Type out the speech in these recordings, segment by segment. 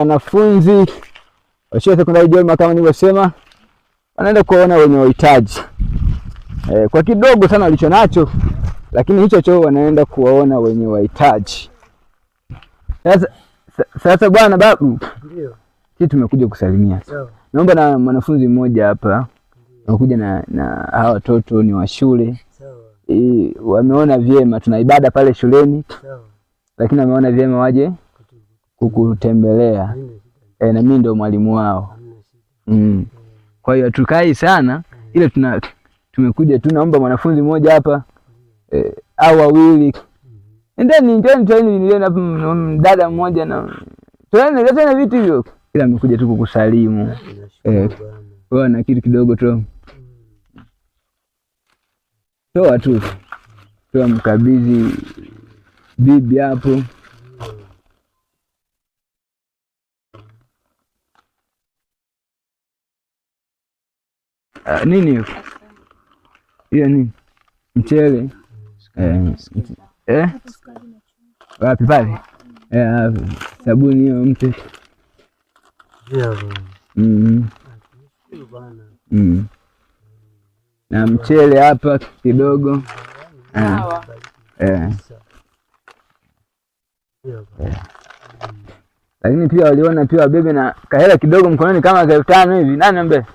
Wanafunzi wa shule sekondari Jolma kama nilivyosema, wanaenda kuona wenye uhitaji kwa kidogo sana walicho nacho, lakini hicho wanaenda kuwaona wenye wahitaji. Sasa bwana babu, ndio sisi tumekuja kusalimia. Naomba na mwanafunzi mmoja hapa anakuja na hawa watoto ni wa shule. Wameona vyema tuna ibada pale shuleni. Lakini wameona vyema waje kukutembelea. Na mimi ndio mwalimu wao. Kwa hiyo tukai sana ile tumekuja tu, naomba mwanafunzi mmoja hapa au wawili. Njoni niliona dada mmoja na tunaendelea vitu hivyo. Ila amekuja tu kukusalimu. Wewe na kitu kidogo tu. Toa tu. Toa mkabidhi bibi hapo. Nini hiyo? Hiyo nini? Mchele. Wapi pale? Sabuni hiyo mpe. Na mchele hapa kidogo. Lakini pia waliona pia wabebe na kahela kidogo mkononi kama 5,000 hivi. Nani mbele?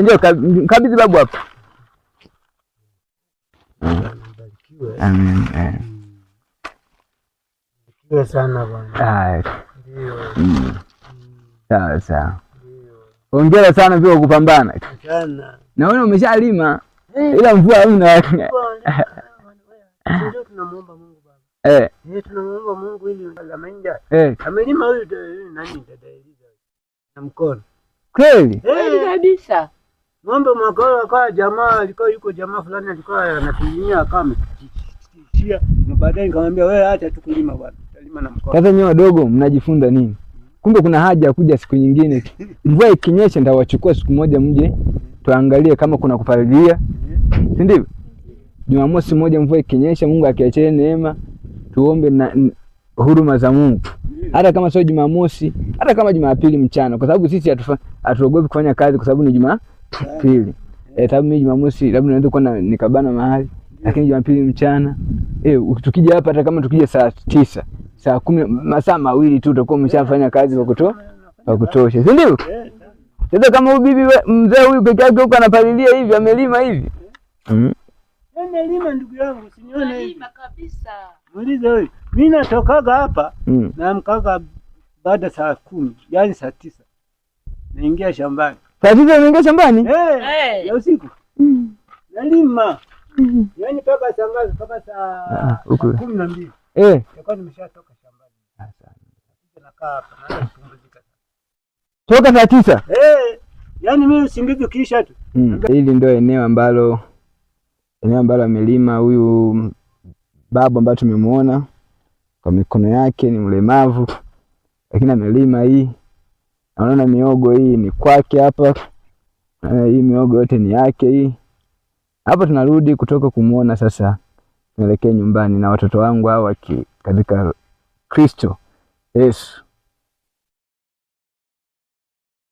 Ndio kabidhi babu hapo. Amen. Ndio sana bwana. Ndio. Sawa. Hongera sana pia kupambana. Sana. Naona umeshalima. Ila mvua hamna. Ndio tunamuomba Mungu baba. Tunamuomba Mungu ili alamenja. Amelima huyu nani dada Eliza na mkono. Kweli? Kabisa. Ng'ombe mwaka kwa jamaa alikuwa yuko jamaa fulani alikuwa anatulimia kama kishia. Na baadaye nikamwambia wewe acha tukulima bwana. Talima na mkono. Sasa nyewe wadogo mnajifunza nini? Kumbe kuna haja ya kuja siku nyingine. Mvua ikinyesha nitawachukua siku moja mje tuangalie kama kuna kupalilia. Si ndivyo? Jumamosi moja mvua ikinyesha, Mungu akiachilie neema, tuombe na huruma za Mungu. Hata kama sio Jumamosi, hata kama Jumapili mchana, kwa sababu sisi hatuogopi kufanya kazi kwa sababu ni Jumapili. Sababu mimi Jumamosi labda naenda kwa nikabana mahali, lakini Jumapili mchana, tukija hapa hata kama tukija saa 9, saa 10, masaa mawili tu tutakuwa umeshafanya kazi kwa kutosha. Si ndivyo? Sasa kama huyu bibi mzee huyu peke yake huko anapalilia hivi, amelima hivi. Lima ndugu yangu, usinione hivi. Lima kabisa. Muulize wewe. Mimi natokaga hapa na mkaga baada saa 10, yani saa 9. Naingia shambani. Saa 9 unaingia shambani? Ya usiku. Nalima. Yani paka saa ngapi? Paka saa 12. Nilikuwa nimeshatoka shambani. Asante. Nakaa hapa na kupumzika. Toka saa 9? Yani mimi usingizi kisha tu. Hili ndio eneo ambalo amelima huyu babu ambaye tumemuona kwa mikono yake, ni mlemavu lakini amelima hii. Naona miogo hii ni kwake hapa. Hii miogo yote ni yake hii. Hapa tunarudi kutoka kumuona, sasa tunaelekea nyumbani na watoto wangu hao katika Kristo Yesu.